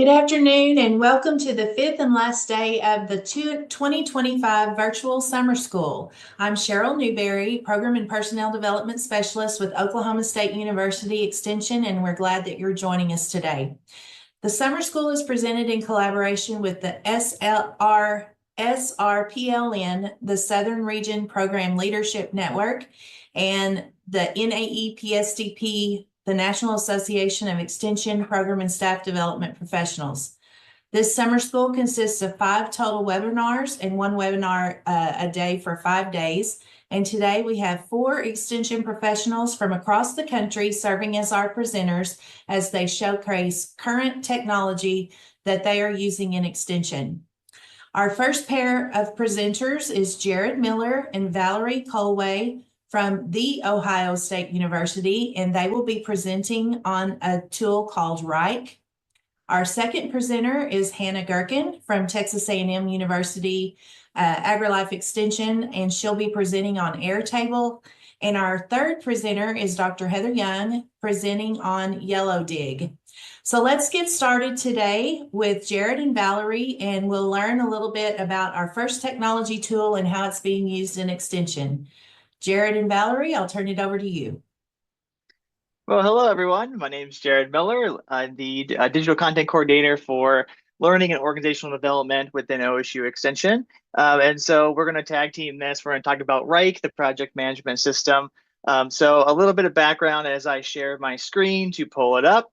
Good afternoon and welcome to the fifth and last day of the 2025 Virtual Summer School. I'm Cheryl Newberry, Program and Personnel Development Specialist with Oklahoma State University Extension, and we're glad that you're joining us today. The Summer School is presented in collaboration with the SRPLN, the Southern Region Program Leadership Network, and the NAEPSDP, the National Association of Extension Program and Staff Development Professionals. This summer school consists of 5 total webinars and 1 webinar a day for 5 days. And today we have 4 extension professionals from across the country serving as our presenters as they showcase current technology that they are using in extension. Our first pair of presenters is Jared Miller and Valerie Kohlwey from The Ohio State University, and they will be presenting on a tool called Wrike. Our second presenter is Hannah Gerken from Texas A&M University AgriLife Extension, and she'll be presenting on Airtable. And our third presenter is Dr. Heather Young, presenting on Yellowdig. So let's get started today with Jared and Valerie, and we'll learn a little bit about our first technology tool and how it's being used in extension. Jared and Valerie, I'll turn it over to you. Well, hello, everyone. My name is Jared Miller. I'm the digital content coordinator for learning and organizational development within OSU Extension. And so we're going to tag team this. We're going to talk about Wrike, the project management system. So a little bit of background as I share my screen to pull it up.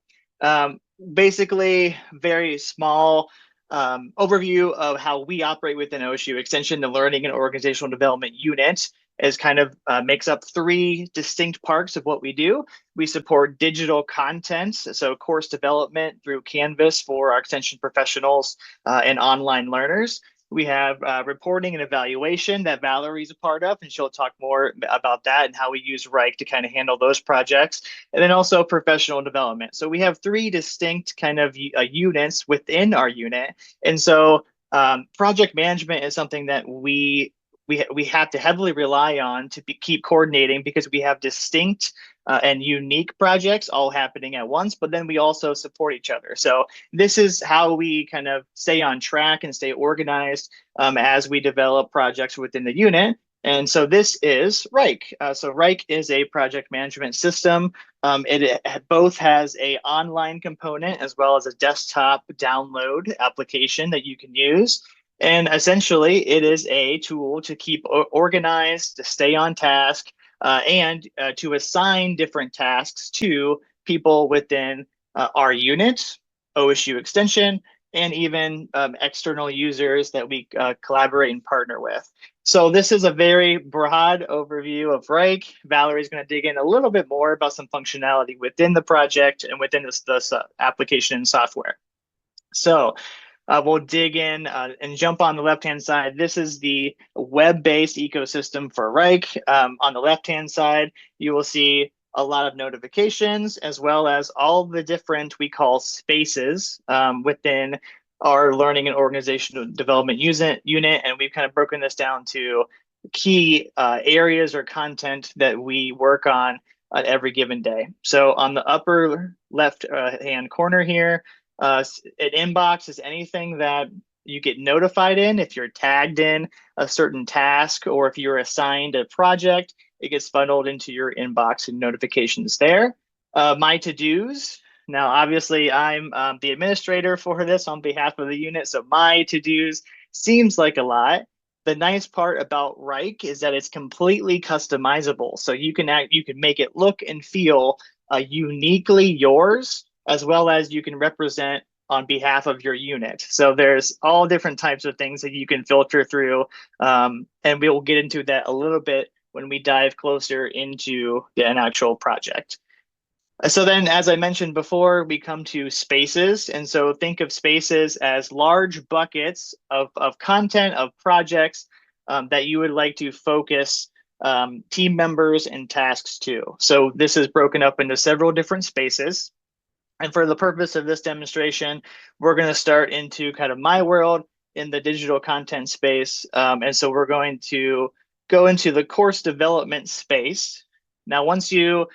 Basically, very small overview of how we operate within OSU Extension. The Learning and Organizational Development Unit is kind of makes up 3 distinct parts of what we do. We support digital content, so course development through Canvas for our extension professionals and online learners. We have reporting and evaluation that Valerie's a part of, and she'll talk more about that and how we use Wrike to kind of handle those projects. And then also professional development. So we have 3 distinct kind of units within our unit. And so project management is something that we have to heavily rely on to keep coordinating, because we have distinct and unique projects all happening at once, but then we also support each other. So this is how we kind of stay on track and stay organized as we develop projects within the unit. And so this is Wrike. So Wrike is a project management system. It both has an online component as well as a desktop download application that you can use. And essentially, it is a tool to keep organized, to stay on task, and to assign different tasks to people within our unit, OSU Extension, and even external users that we collaborate and partner with. So this is a very broad overview of Wrike. Valerie's going to dig in a little bit more about some functionality within the project and within this application and software. So we'll dig in and jump on the left-hand side. This is the web-based ecosystem for Wrike. On the left-hand side, you will see a lot of notifications, as well as all the different, we call spaces within our learning and organizational development unit. And we've kind of broken this down to key areas or content that we work on every given day. So on the upper left-hand corner here, an inbox is anything that you get notified in. If you're tagged in a certain task, or if you're assigned a project, it gets funneled into your inbox and notifications there. My to-dos. Now, obviously, I'm the administrator for this on behalf of the unit, so my to-dos seems like a lot. The nice part about Wrike is that it's completely customizable, so you can make it look and feel uniquely yours, as well as you can represent on behalf of your unit. So there's all different types of things that you can filter through, and we will get into that a little bit when we dive closer into an actual project. So then, as I mentioned before, we come to spaces. And so think of spaces as large buckets of content, of projects that you would like to focus team members and tasks to. So this is broken up into several different spaces. And for the purpose of this demonstration, we're going to start into kind of my world in the digital content space. And so we're going to go into the course development space. Now, once you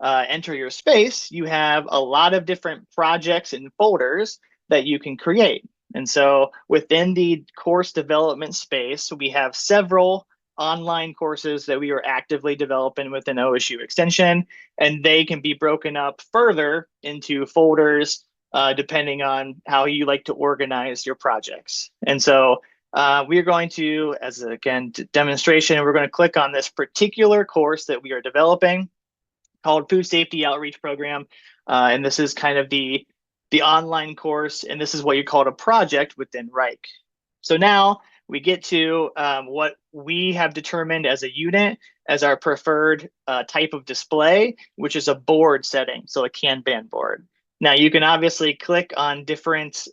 enter your space, you have a lot of different projects and folders that you can create. And so within the course development space, we have several online courses that we are actively developing within OSU Extension, and they can be broken up further into folders depending on how you like to organize your projects. And so we are going to, as again, demonstration, we're going to click on this particular course that we are developing called Food Safety Outreach Program. And this is kind of the online course, and this is what you call a project within Wrike. So now we get to what we have determined as a unit as our preferred type of display, which is a board setting, so a Kanban board. Now you can obviously click on different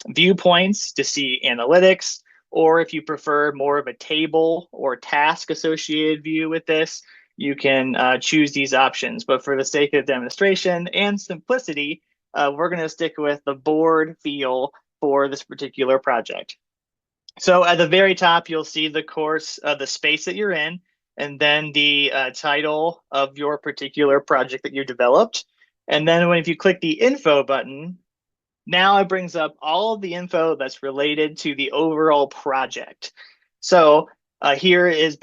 viewpoints to see analytics, or if you prefer more of a table or task associated view with this, you can choose these options. But for the sake of demonstration and simplicity, we're going to stick with the board feel for this particular project. So at the very top, you'll see the course, the space that you're in, and then the title of your particular project that you developed. And then if you click the info button, now it brings up all of the info that's related to the overall project. So here is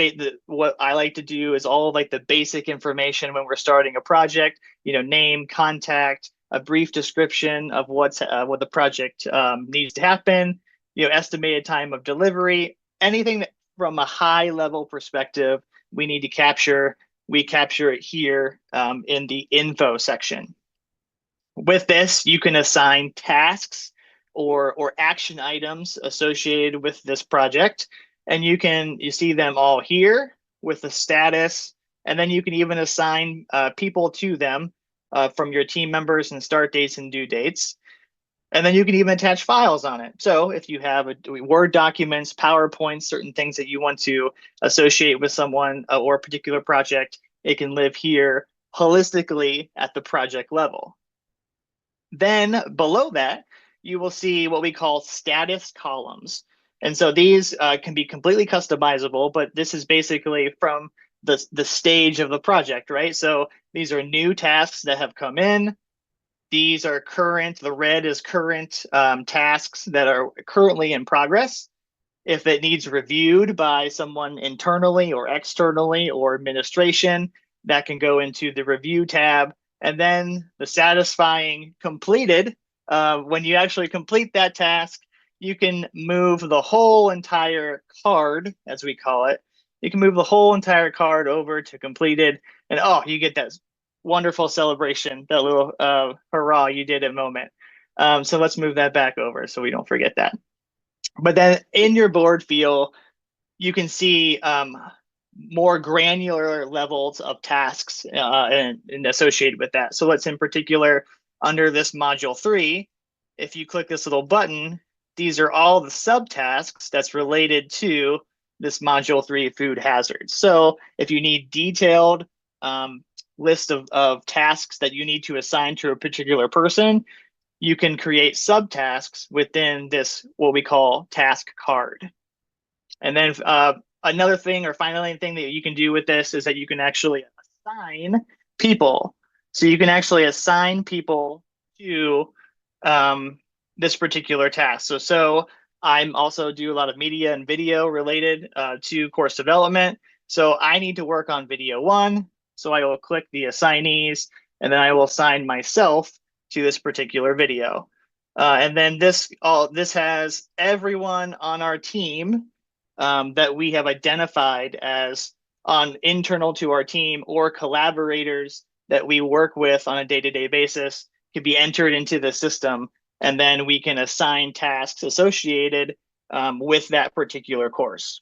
what I like to do is all of like the basic information when we're starting a project, name, contact, a brief description of what the project needs to happen, estimated time of delivery, anything that from a high level perspective we need to capture, we capture it here in the info section. With this, you can assign tasks or action items associated with this project, and you see them all here with the status, and then you can even assign people to them from your team members and start dates and due dates. And then you can even attach files on it. So if you have Word documents, PowerPoints, certain things that you want to associate with someone or a particular project, it can live here holistically at the project level. Then below that, you will see what we call status columns. And so these can be completely customizable, but this is basically from the stage of the project, right? So these are new tasks that have come in. These are current, the red is current tasks that are currently in progress. If it needs reviewed by someone internally or externally or administration, that can go into the review tab. And then the satisfying completed, when you actually complete that task, you can move the whole entire card, as we call it. You can move the whole entire card over to completed, and you get that wonderful celebration, that little hurrah, you did it moment. So let's move that back over so we don't forget that. But then in your board feel, you can see more granular levels of tasks and associated with that. So let's in particular, under this module 3, if you click this little button, these are all the subtasks that's related to this module 3 food hazards. So if you need detailed list of tasks that you need to assign to a particular person, you can create subtasks within this, what we call task card. And then another thing or final thing that you can do with this is that you can actually assign people. So you can actually assign people to this particular task. So I'm also do a lot of media and video related to course development. So I need to work on video 1. So I will click the assignees, and then I will assign myself to this particular video. And then this has everyone on our team that we have identified as internal to our team or collaborators that we work with on a day-to-day basis can be entered into the system, and then we can assign tasks associated with that particular course.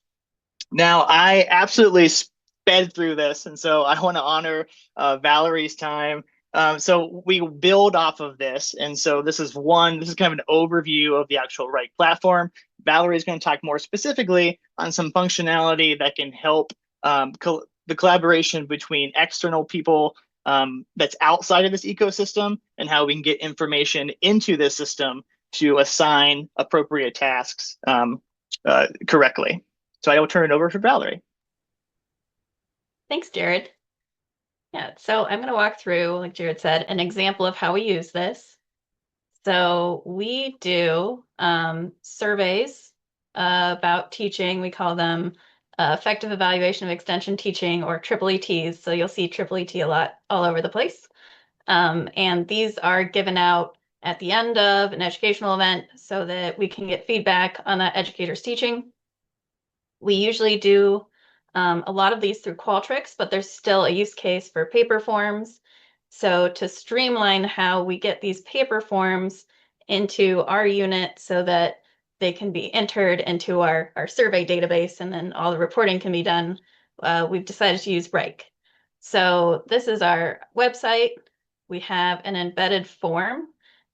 Now, I absolutely sped through this, and so I want to honor Valerie's time. So we build off of this, and so this is kind of an overview of the actual Wrike platform. Valerie is going to talk more specifically on some functionality that can help the collaboration between external people that's outside of this ecosystem, and how we can get information into this system to assign appropriate tasks correctly. So I will turn it over to Valerie. Thanks, Jared. Yeah, so I'm going to walk through, like Jared said, an example of how we use this. So we do surveys about teaching. We call them effective evaluation of extension teaching, or triple ETs. So you'll see triple ET a lot all over the place. And these are given out at the end of an educational event so that we can get feedback on that educator's teaching. We usually do a lot of these through Qualtrics, but there's still a use case for paper forms. So to streamline how we get these paper forms into our unit so that they can be entered into our survey database and then all the reporting can be done, we've decided to use Wrike. So this is our website. We have an embedded form.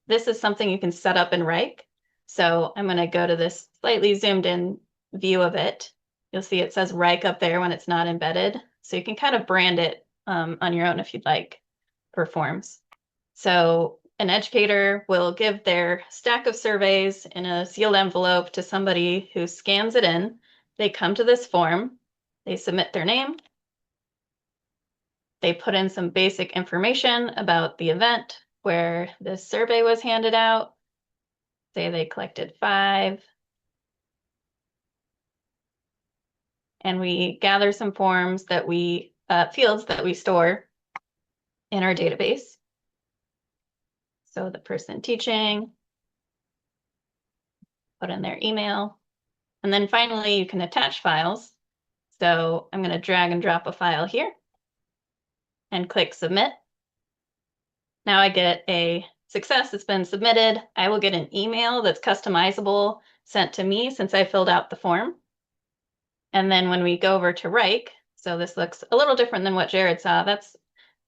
This is something you can set up in Wrike. So I'm going to go to this slightly zoomed in view of it. You'll see it says Wrike up there when it's not embedded. So you can kind of brand it on your own if you'd like for forms. So an educator will give their stack of surveys in a sealed envelope to somebody who scans it in. They come to this form, they submit their name, they put in some basic information about the event where this survey was handed out. Say they collected 5. And we gather some forms that fields that we store in our database. So the person teaching, put in their email, and then finally you can attach files. So I'm going to drag and drop a file here and click submit. Now I get a success, it's been submitted. I will get an email that's customizable sent to me since I filled out the form. And then when we go over to Wrike, so this looks a little different than what Jared saw. That's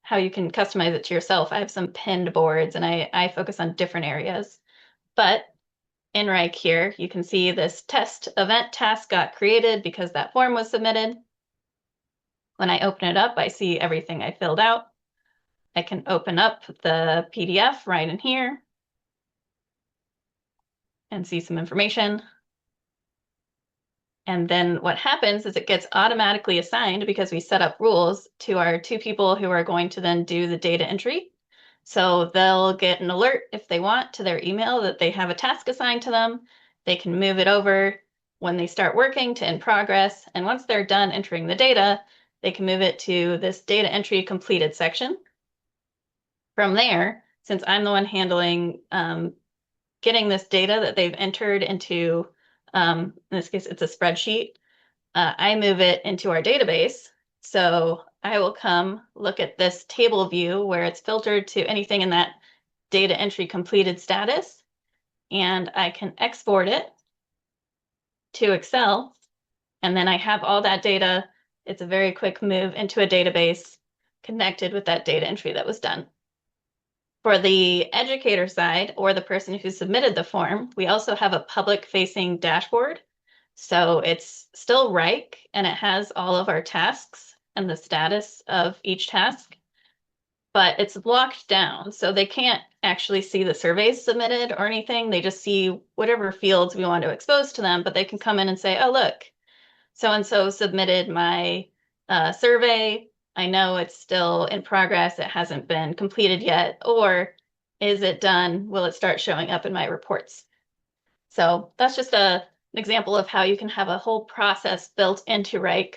how you can customize it to yourself. I have some pinned boards and I focus on different areas. But in Wrike here, you can see this test event task got created because that form was submitted. When I open it up, I see everything I filled out. I can open up the PDF right in here and see some information. And then what happens is it gets automatically assigned, because we set up rules, to our 2 people who are going to then do the data entry. So they'll get an alert if they want to their email that they have a task assigned to them. They can move it over when they start working to in progress. And once they're done entering the data, they can move it to this data entry completed section. From there, since I'm the one handling getting this data that they've entered into, in this case, it's a spreadsheet, I move it into our database. So I will come look at this table view where it's filtered to anything in that data entry completed status, and I can export it to Excel. And then I have all that data. It's a very quick move into a database connected with that data entry that was done. For the educator side, or the person who submitted the form, we also have a public-facing dashboard. So it's still Wrike, and it has all of our tasks and the status of each task, but it's locked down. So they can't actually see the surveys submitted or anything. They just see whatever fields we want to expose to them, but they can come in and say, oh, look, so-and-so submitted my survey. I know it's still in progress. It hasn't been completed yet. Or is it done? Will it start showing up in my reports? So that's just an example of how you can have a whole process built into Wrike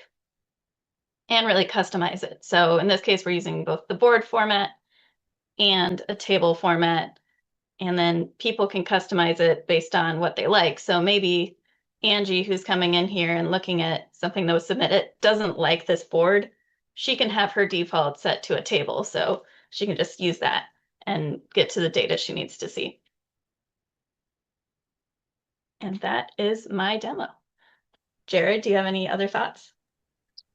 and really customize it. So in this case, we're using both the board format and a table format, and then people can customize it based on what they like. So maybe Angie, who's coming in here and looking at something that was submitted, doesn't like this board. She can have her default set to a table, so she can just use that and get to the data she needs to see. And that is my demo. Jared, do you have any other thoughts?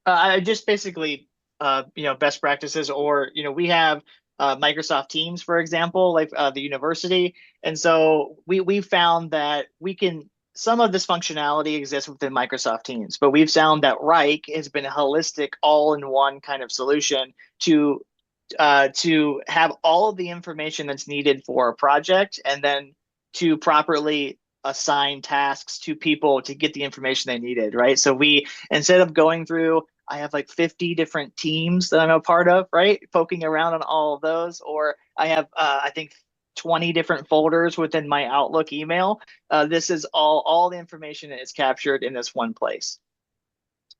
I just basically, best practices, or, we have Microsoft Teams, for example, like the university. And so we found that some of this functionality exists within Microsoft Teams, but we've found that Wrike has been a holistic, all-in-one kind of solution to have all of the information that's needed for a project, and then to properly assign tasks to people to get the information they needed, right? So instead of going through, I have like 50 different teams that I'm a part of, right? Poking around on all of those, or I have, I think 20 different folders within my Outlook email. This is all the information that is captured in this one place.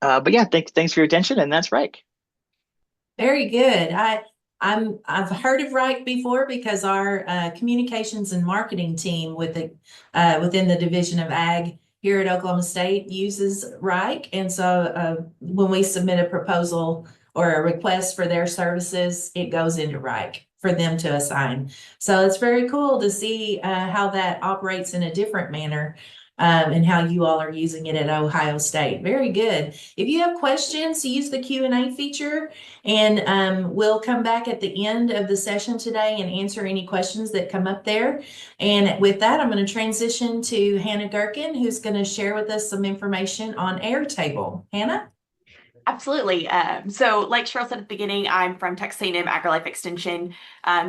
But yeah, thanks for your attention, and that's Wrike. Very good. I've heard of Wrike before because our communications and marketing team within the Division of Ag here at Oklahoma State uses Wrike. And so when we submit a proposal or a request for their services, it goes into Wrike for them to assign. So it's very cool to see how that operates in a different manner. And how you all are using it at Ohio State. Very good. If you have questions, use the Q&A feature, and we'll come back at the end of the session today and answer any questions that come up there. And with that, I'm going to transition to Hannah Gerken, who's going to share with us some information on Airtable. Hannah? Absolutely. So like Cheryl said at the beginning, I'm from Texas A&M AgriLife Extension.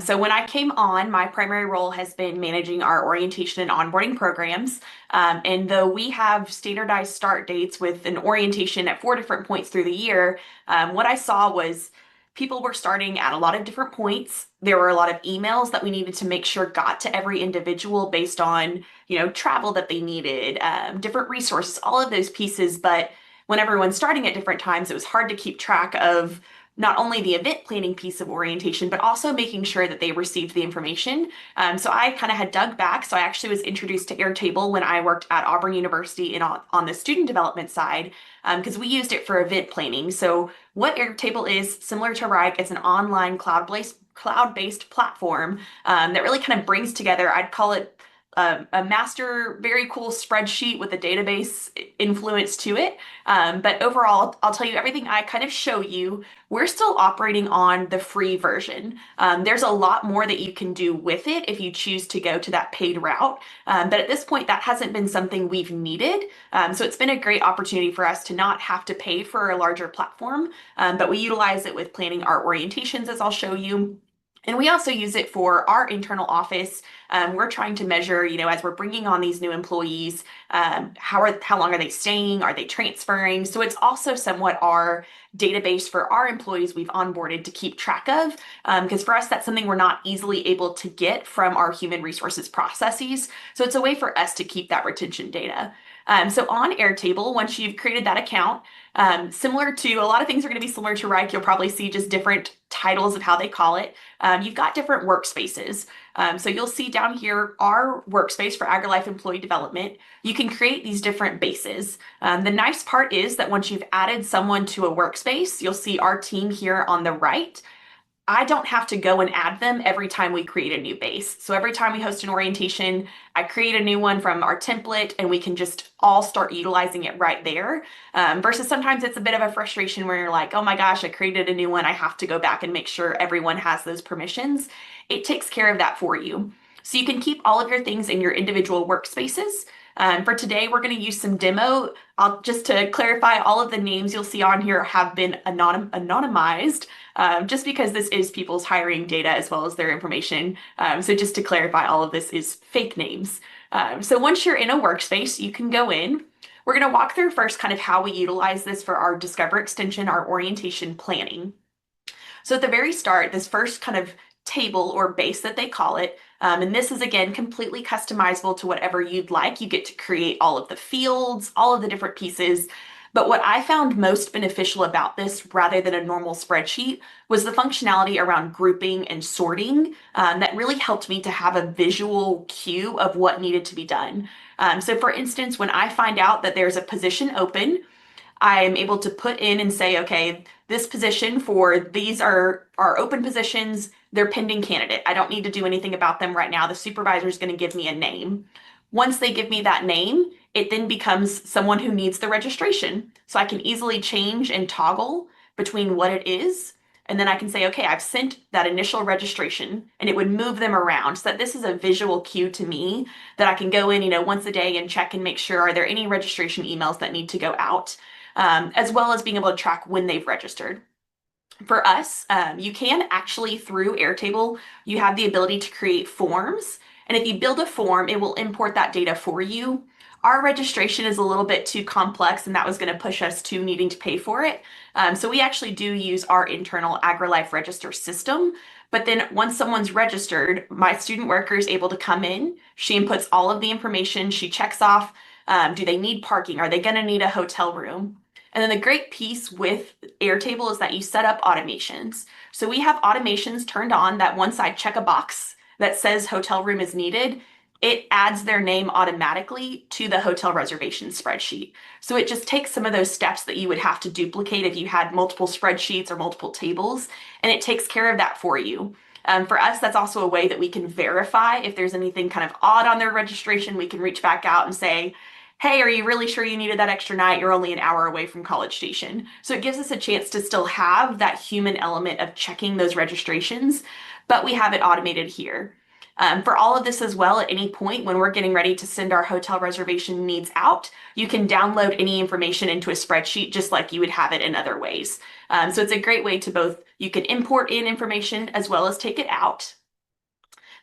So when I came on, my primary role has been managing our orientation and onboarding programs. And though we have standardized start dates with an orientation at 4 different points through the year, what I saw was people were starting at a lot of different points. There were a lot of emails that we needed to make sure got to every individual based on, travel that they needed, different resources, all of those pieces. But when everyone's starting at different times, it was hard to keep track of not only the event planning piece of orientation, but also making sure that they received the information. So I kind of had dug back. So I actually was introduced to Airtable when I worked at Auburn University on the student development side, because we used it for event planning. So what Airtable is, similar to Wrike, it's an online cloud-based platform that really kind of brings together, I'd call it a master, very cool spreadsheet with a database influence to it. But overall, I'll tell you everything I kind of show you, we're still operating on the free version. There's a lot more that you can do with it if you choose to go to that paid route. But at this point, that hasn't been something we've needed. So it's been a great opportunity for us to not have to pay for a larger platform, but we utilize it with planning our orientations, as I'll show you. And we also use it for our internal office. We're trying to measure, as we're bringing on these new employees, how long are they staying? Are they transferring? So it's also somewhat our database for our employees we've onboarded to keep track of. Because for us, that's something we're not easily able to get from our human resources processes. So it's a way for us to keep that retention data. So on Airtable, once you've created that account, similar to a lot of things are going to be similar to Wrike, you'll probably see just different titles of how they call it. You've got different workspaces. So you'll see down here our workspace for AgriLife employee development. You can create these different bases. The nice part is that once you've added someone to a workspace, you'll see our team here on the right. I don't have to go and add them every time we create a new base. So every time we host an orientation, I create a new one from our template and we can just all start utilizing it right there. Versus sometimes it's a bit of a frustration where you're like, oh my gosh, I created a new one. I have to go back and make sure everyone has those permissions. It takes care of that for you. So you can keep all of your things in your individual workspaces. For today, we're going to use some demo. Just to clarify, all of the names you'll see on here have been anonymized, just because this is people's hiring data as well as their information. So just to clarify, all of this is fake names. So once you're in a workspace, you can go in. We're going to walk through first kind of how we utilize this for our Discover extension, our orientation planning. So at the very start, this first kind of table or base that they call it, and this is again completely customizable to whatever you'd like. You get to create all of the fields, all of the different pieces. But what I found most beneficial about this rather than a normal spreadsheet was the functionality around grouping and sorting that really helped me to have a visual cue of what needed to be done. So for instance, when I find out that there's a position open, I am able to put in and say, okay, this position for these are open positions, they're pending candidate. I don't need to do anything about them right now. The supervisor is going to give me a name. Once they give me that name, it then becomes someone who needs the registration. So I can easily change and toggle between what it is. And then I can say, okay, I've sent that initial registration, and it would move them around so that this is a visual cue to me that I can go in, once a day and check and make sure, are there any registration emails that need to go out, as well as being able to track when they've registered. For us, you can actually, through Airtable, you have the ability to create forms. And if you build a form, it will import that data for you. Our registration is a little bit too complex, and that was going to push us to needing to pay for it. So we actually do use our internal AgriLife register system. But then once someone's registered, my student worker is able to come in. She inputs all of the information. She checks off, do they need parking? Are they going to need a hotel room? And then the great piece with Airtable is that you set up automations. So we have automations turned on that once I check a box that says hotel room is needed, it adds their name automatically to the hotel reservation spreadsheet. So it just takes some of those steps that you would have to duplicate if you had multiple spreadsheets or multiple tables, and it takes care of that for you. For us, that's also a way that we can verify if there's anything kind of odd on their registration. We can reach back out and say, hey, are you really sure you needed that extra night? You're only an hour away from College Station. So it gives us a chance to still have that human element of checking those registrations, but we have it automated here. For all of this as well, at any point when we're getting ready to send our hotel reservation needs out, you can download any information into a spreadsheet just like you would have it in other ways. So it's a great way to both, you can import in information as well as take it out.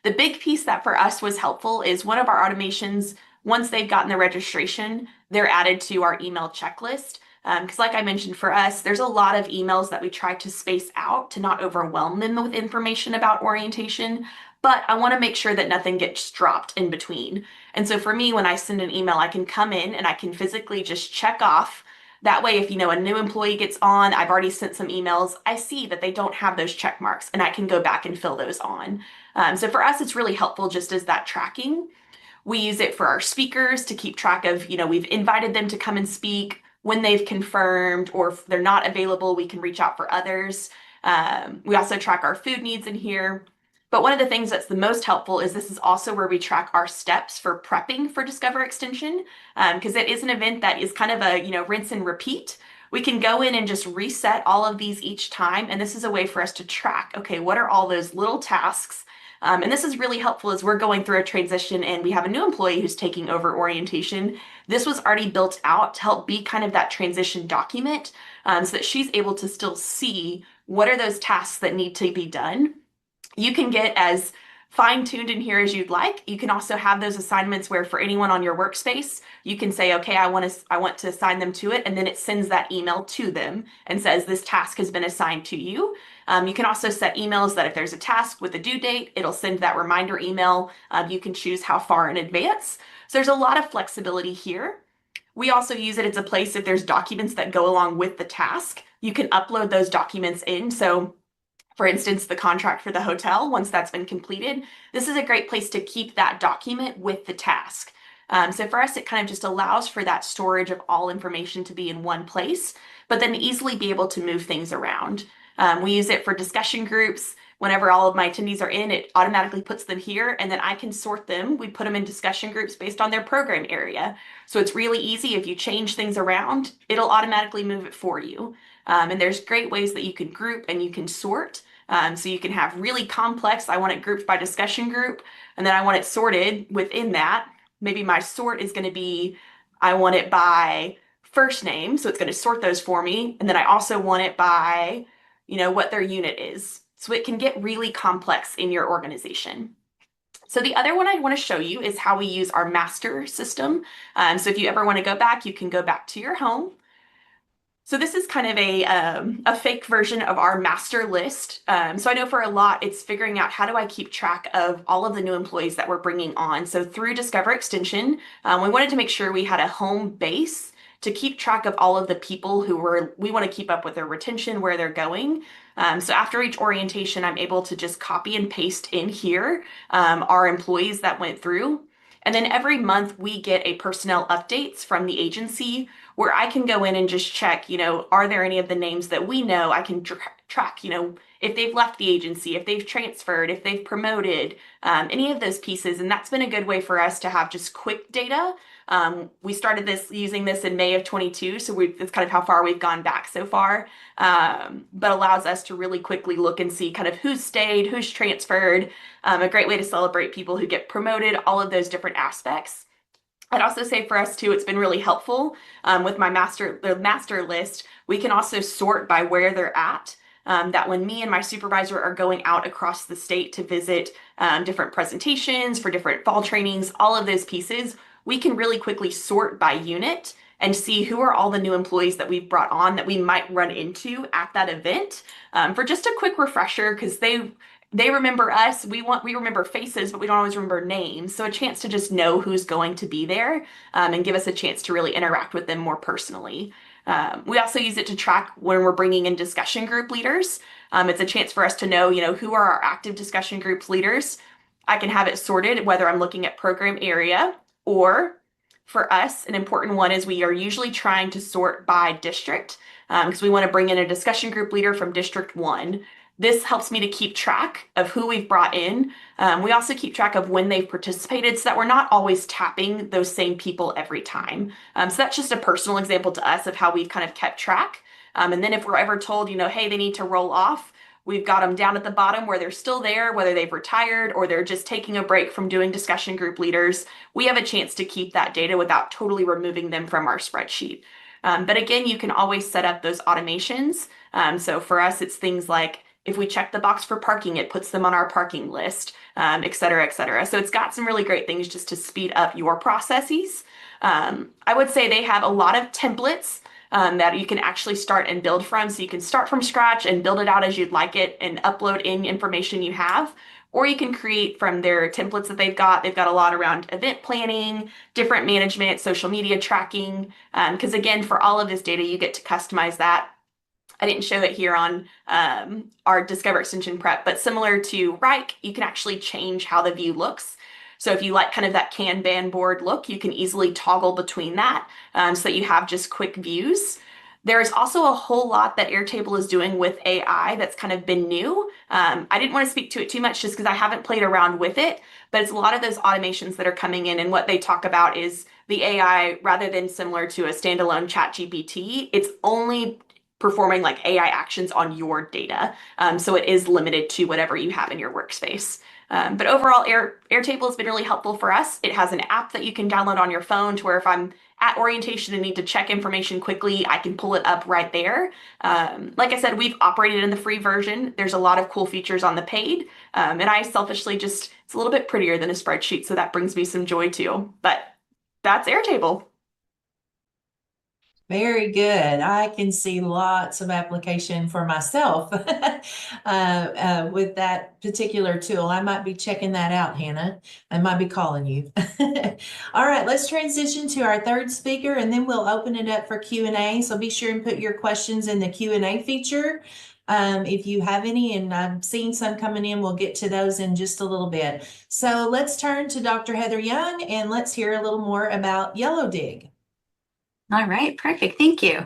The big piece that for us was helpful is one of our automations, once they've gotten the registration, they're added to our email checklist. Because like I mentioned, for us, there's a lot of emails that we try to space out to not overwhelm them with information about orientation, but I want to make sure that nothing gets dropped in between. And so for me, when I send an email, I can come in and I can physically just check off. That way, if a new employee gets on, I've already sent some emails, I see that they don't have those check marks and I can go back and fill those on. So for us, it's really helpful just as that tracking. We use it for our speakers to keep track of, we've invited them to come and speak. When they've confirmed, or if they're not available, we can reach out for others. We also track our food needs in here. But one of the things that's the most helpful is this is also where we track our steps for prepping for Discover Extension, because it is an event that is kind of a, rinse and repeat. We can go in and just reset all of these each time. And this is a way for us to track, okay, what are all those little tasks? And this is really helpful as we're going through a transition and we have a new employee who's taking over orientation. This was already built out to help be kind of that transition document, so that she's able to still see what are those tasks that need to be done. You can get as fine-tuned in here as you'd like. You can also have those assignments where for anyone on your workspace, you can say, okay, I want to assign them to it, and then it sends that email to them and says this task has been assigned to you. You can also set emails that if there's a task with a due date, it'll send that reminder email. You can choose how far in advance. So there's a lot of flexibility here. We also use it as a place if there's documents that go along with the task, you can upload those documents in. So for instance, the contract for the hotel, once that's been completed, this is a great place to keep that document with the task. So for us, it kind of just allows for that storage of all information to be in one place, but then easily be able to move things around. We use it for discussion groups. Whenever all of my attendees are in, it automatically puts them here, and then I can sort them. We put them in discussion groups based on their program area. So it's really easy. If you change things around, it'll automatically move it for you. And there's great ways that you can group and you can sort. So you can have really complex, I want it grouped by discussion group, and then I want it sorted within that. Maybe my sort is going to be, I want it by first name, so it's going to sort those for me. And then I also want it by, what their unit is. So it can get really complex in your organization. So the other one I want to show you is how we use our master system. So if you ever want to go back, you can go back to your home. So this is kind of a fake version of our master list. So I know for a lot, it's figuring out how do I keep track of all of the new employees that we're bringing on. So through Discover Extension, we wanted to make sure we had a home base to keep track of all of the people we want to keep up with their retention, where they're going. So after each orientation, I'm able to just copy and paste in here our employees that went through. And then every month we get a personnel updates from the agency where I can go in and just check, are there any of the names that we know? I can track, if they've left the agency, if they've transferred, if they've promoted, any of those pieces. And that's been a good way for us to have just quick data. We started using this in May of 22, so it's kind of how far we've gone back so far, but allows us to really quickly look and see kind of who's stayed, who's transferred, a great way to celebrate people who get promoted, all of those different aspects. I'd also say for us too, it's been really helpful with the master list. We can also sort by where they're at. That when me and my supervisor are going out across the state to visit different presentations for different fall trainings, all of those pieces, we can really quickly sort by unit and see who are all the new employees that we've brought on that we might run into at that event. For just a quick refresher, because they remember us. We remember faces, but we don't always remember names. So a chance to just know who's going to be there, and give us a chance to really interact with them more personally. We also use it to track when we're bringing in discussion group leaders. It's a chance for us to know, who are our active discussion group leaders. I can have it sorted whether I'm looking at program area, or for us, an important one is we are usually trying to sort by district, because we want to bring in a discussion group leader from District 1. This helps me to keep track of who we've brought in. We also keep track of when they've participated so that we're not always tapping those same people every time. So that's just a personal example to us of how we've kind of kept track. And then if we're ever told, hey, they need to roll off, we've got them down at the bottom where they're still there, whether they've retired or they're just taking a break from doing discussion group leaders. We have a chance to keep that data without totally removing them from our spreadsheet. But again, you can always set up those automations. So for us, it's things like if we check the box for parking, it puts them on our parking list, et cetera, et cetera. So it's got some really great things just to speed up your processes. I would say they have a lot of templates that you can actually start and build from. So you can start from scratch and build it out as you'd like it and upload in information you have. Or you can create from their templates that they've got. They've got a lot around event planning, different management, social media tracking. Because again, for all of this data, you get to customize that. I didn't show it here on our Discover Extension Prep, but similar to Wrike, you can actually change how the view looks. So if you like kind of that Kanban board look, you can easily toggle between that so that you have just quick views. There's also a whole lot that Airtable is doing with AI that's kind of been new. I didn't want to speak to it too much just because I haven't played around with it, but it's a lot of those automations that are coming in, and what they talk about is the AI, rather than similar to a standalone ChatGPT, it's only performing like AI actions on your data. So it is limited to whatever you have in your workspace. But overall, Airtable has been really helpful for us. It has an app that you can download on your phone to where if I'm at orientation and need to check information quickly, I can pull it up right there. Like I said, we've operated in the free version. There's a lot of cool features on the paid. And I selfishly it's a little bit prettier than a spreadsheet, so that brings me some joy too. But that's Airtable. Very good. I can see lots of application for myself with that particular tool. I might be checking that out, Hannah. I might be calling you. All right, let's transition to our third speaker, and then we'll open it up for Q&A. So be sure and put your questions in the Q&A feature if you have any, and I'm seeing some coming in. We'll get to those in just a little bit. So let's turn to Dr. Heather Young, and let's hear a little more about Yellowdig. All right, perfect. Thank you.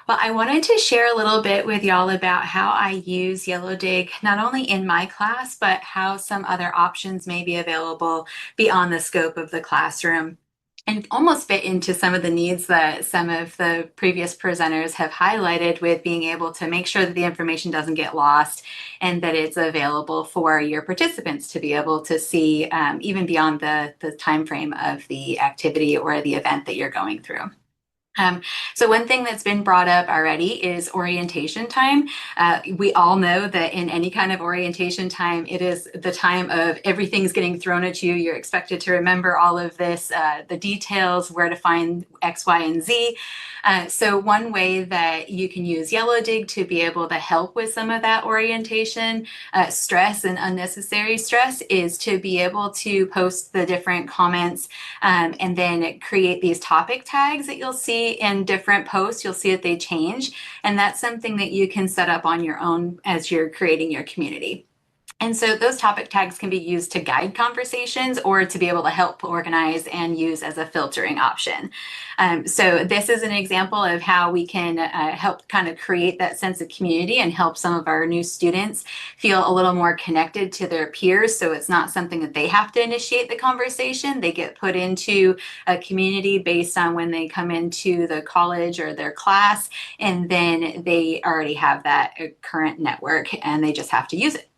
Well, I wanted to share a little bit with y'all about how I use Yellowdig, not only in my class, but how some other options may be available beyond the scope of the classroom, and almost fit into some of the needs that some of the previous presenters have highlighted, with being able to make sure that the information doesn't get lost and that it's available for your participants to be able to see even beyond the time frame of the activity or the event that you're going through. So one thing that's been brought up already is orientation time. We all know that in any kind of orientation time, it is the time of everything's getting thrown at you. You're expected to remember all of this, the details, where to find X, Y, and Z. So one way that you can use Yellowdig to be able to help with some of that orientation stress and unnecessary stress is to be able to post the different comments and then create these topic tags that you'll see in different posts. You'll see that they change, and that's something that you can set up on your own as you're creating your community. And so those topic tags can be used to guide conversations or to be able to help organize and use as a filtering option. So this is an example of how we can help kind of create that sense of community and help some of our new students feel a little more connected to their peers. So it's not something that they have to initiate the conversation. They get put into a community based on when they come into the college or their class, and then they already have that current network and they just have to use it.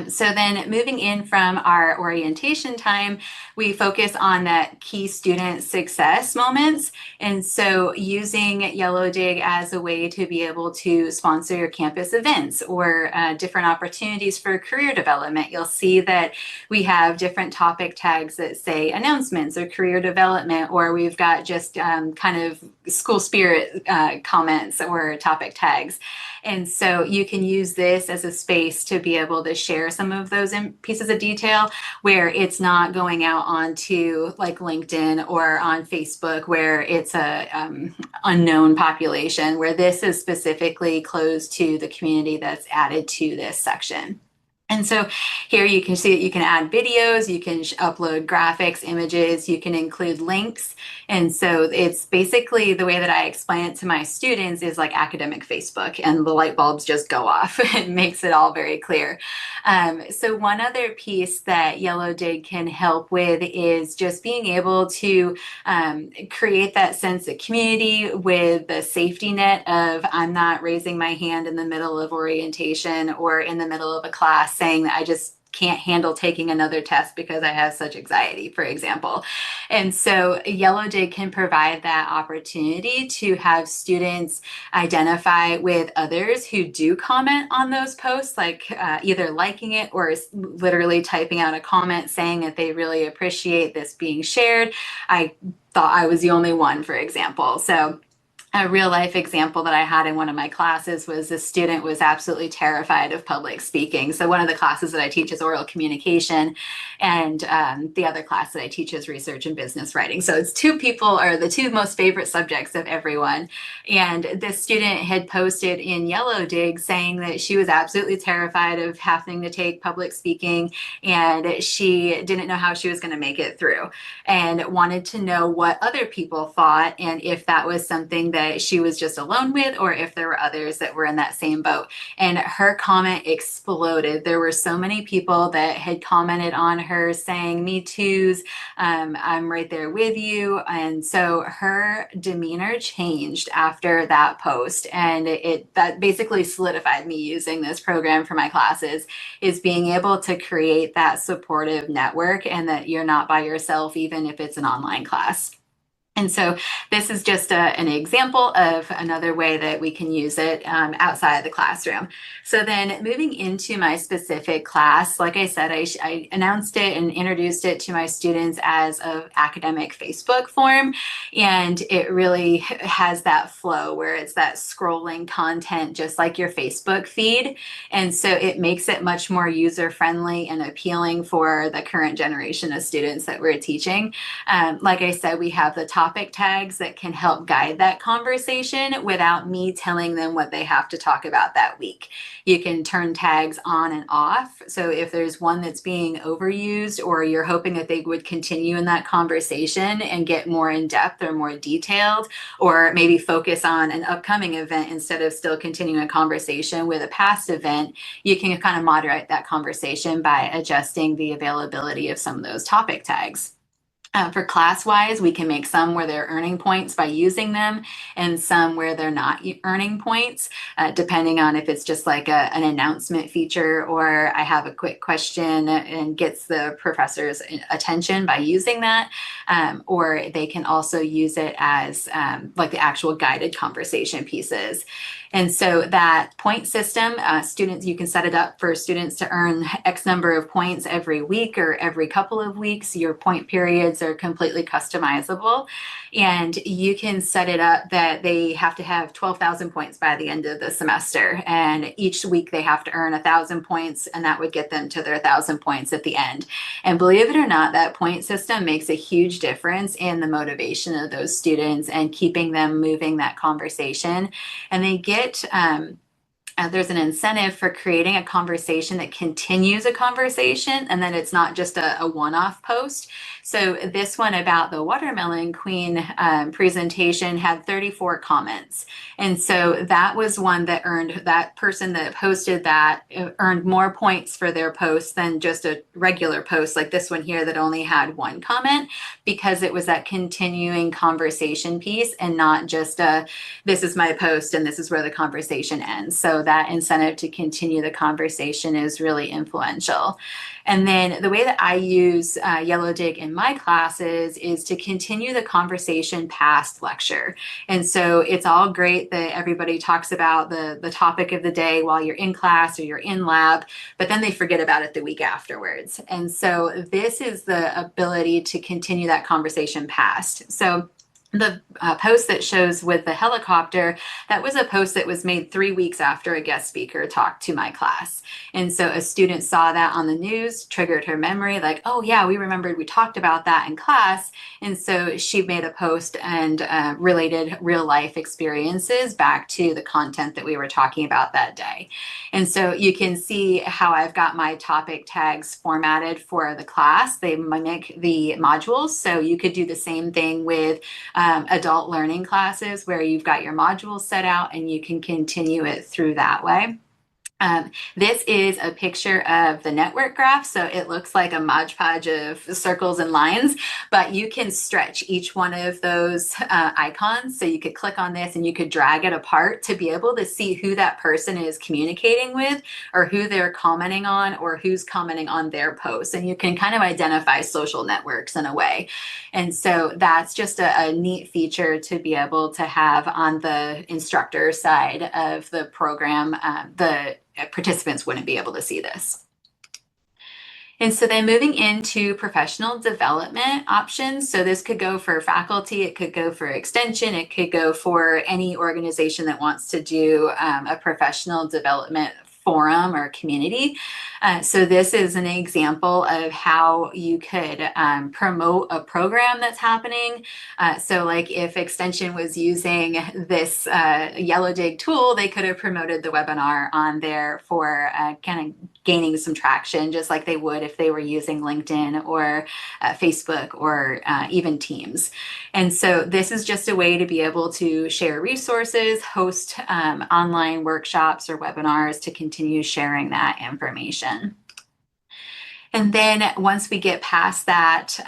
So then moving in from our orientation time, we focus on that key student success moments. And so using Yellowdig as a way to be able to sponsor your campus events or different opportunities for career development. You'll see that we have different topic tags that say announcements or career development, or we've got just kind of school spirit comments or topic tags. And so you can use this as a space to be able to share some of those pieces of detail where it's not going out onto like LinkedIn or on Facebook where it's a unknown population, where this is specifically closed to the community that's added to this section. And so here you can see that you can add videos, you can upload graphics, images, you can include links. And so it's basically the way that I explain it to my students is like academic Facebook, and the light bulbs just go off. It makes it all very clear. So one other piece that Yellowdig can help with is just being able to create that sense of community with the safety net of I'm not raising my hand in the middle of orientation or in the middle of a class saying that I just can't handle taking another test because I have such anxiety, for example. And so Yellowdig can provide that opportunity to have students identify with others who do comment on those posts, like either liking it or literally typing out a comment saying that they really appreciate this being shared. I thought I was the only one, for example. So a real life example that I had in one of my classes was this student was absolutely terrified of public speaking. So one of the classes that I teach is oral communication, and the other class that I teach is research and business writing. So it's two people are the two most favorite subjects of everyone. And this student had posted in Yellowdig saying that she was absolutely terrified of having to take public speaking, and she didn't know how she was going to make it through, and wanted to know what other people thought and if that was something that she was just alone with or if there were others that were in that same boat. And her comment exploded. There were so many people that had commented on her saying, "Me too's, I'm right there with you." And so her demeanor changed after that post. And that basically solidified me using this program for my classes, is being able to create that supportive network and that you're not by yourself, even if it's an online class. And so this is just an example of another way that we can use it outside of the classroom. So then moving into my specific class, like I said, I announced it and introduced it to my students as an academic Facebook form. And it really has that flow where it's that scrolling content, just like your Facebook feed. And so it makes it much more user-friendly and appealing for the current generation of students that we're teaching. Like I said, we have the topic tags that can help guide that conversation without me telling them what they have to talk about that week. You can turn tags on and off. So if there's one that's being overused, or you're hoping that they would continue in that conversation and get more in depth or more detailed, or maybe focus on an upcoming event instead of still continuing a conversation with a past event, you can kind of moderate that conversation by adjusting the availability of some of those topic tags. For class-wise, we can make some where they're earning points by using them and some where they're not earning points, depending on if it's just like an announcement feature or I have a quick question and gets the professor's attention by using that, or they can also use it as like the actual guided conversation pieces. And so that point system, students, you can set it up for students to earn X number of points every week or every couple of weeks. Your point periods are completely customizable. And you can set it up that they have to have 12,000 points by the end of the semester. And each week they have to earn 1,000 points, and that would get them to their 1,000 points at the end. And believe it or not, that point system makes a huge difference in the motivation of those students and keeping them moving that conversation. And they get there's an incentive for creating a conversation that continues a conversation and that it's not just a one-off post. So this one about the watermelon queen presentation had 34 comments. And so that was one that earned, that person that posted that earned more points for their post than just a regular post like this one here that only had one comment, because it was that continuing conversation piece and not just this is my post and this is where the conversation ends. So that incentive to continue the conversation is really influential. And then the way that I use Yellowdig in my classes is to continue the conversation past lecture. And so it's all great that everybody talks about the topic of the day while you're in class or you're in lab, but then they forget about it the week afterwards. And so this is the ability to continue that conversation past. So the post that shows with the helicopter, that was a post that was made 3 weeks after a guest speaker talked to my class. And so a student saw that on the news, triggered her memory, like, oh yeah, we remembered we talked about that in class. And so she made a post and related real life experiences back to the content that we were talking about that day. And so you can see how I've got my topic tags formatted for the class. They mimic the modules. So you could do the same thing with adult learning classes where you've got your modules set out and you can continue it through that way. This is a picture of the network graph. So it looks like a Mod Podge of circles and lines, but you can stretch each one of those icons. So you could click on this and you could drag it apart to be able to see who that person is communicating with, or who they're commenting on, or who's commenting on their posts. And you can kind of identify social networks in a way. And so that's just a neat feature to be able to have on the instructor side of the program. The participants wouldn't be able to see this. And so then moving into professional development options. So this could go for faculty, it could go for extension, it could go for any organization that wants to do a professional development forum or community. So this is an example of how you could promote a program that's happening. So like if Extension was using this Yellowdig tool, they could have promoted the webinar on there for kind of gaining some traction, just like they would if they were using LinkedIn or Facebook or even Teams. And so this is just a way to be able to share resources, host online workshops or webinars to continue sharing that information. And then once we get past that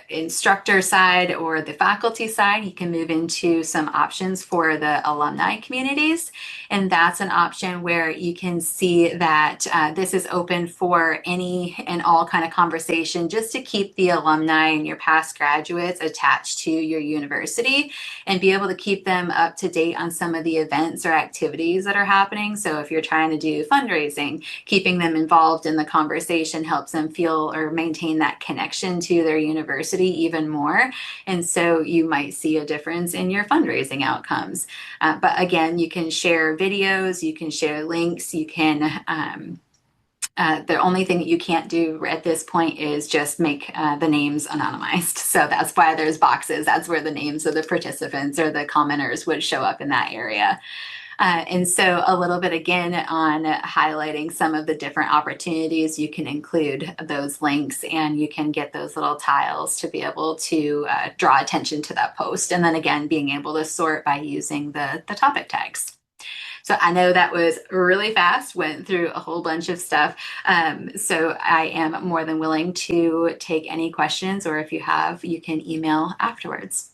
instructor side or the faculty side, you can move into some options for the alumni communities. And that's an option where you can see that this is open for any and all kind of conversation, just to keep the alumni and your past graduates attached to your university and be able to keep them up to date on some of the events or activities that are happening. So if you're trying to do fundraising, keeping them involved in the conversation helps them feel or maintain that connection to their university even more. And so you might see a difference in your fundraising outcomes. But again, you can share videos, you can share links, you can the only thing that you can't do at this point is just make the names anonymized. So that's why there's boxes. That's where the names of the participants or the commenters would show up in that area. And so a little bit again on highlighting some of the different opportunities, you can include those links and you can get those little tiles to be able to draw attention to that post. And then again, being able to sort by using the topic tags. So I know that was really fast, went through a whole bunch of stuff. So I am more than willing to take any questions, or if you have, you can email afterwards.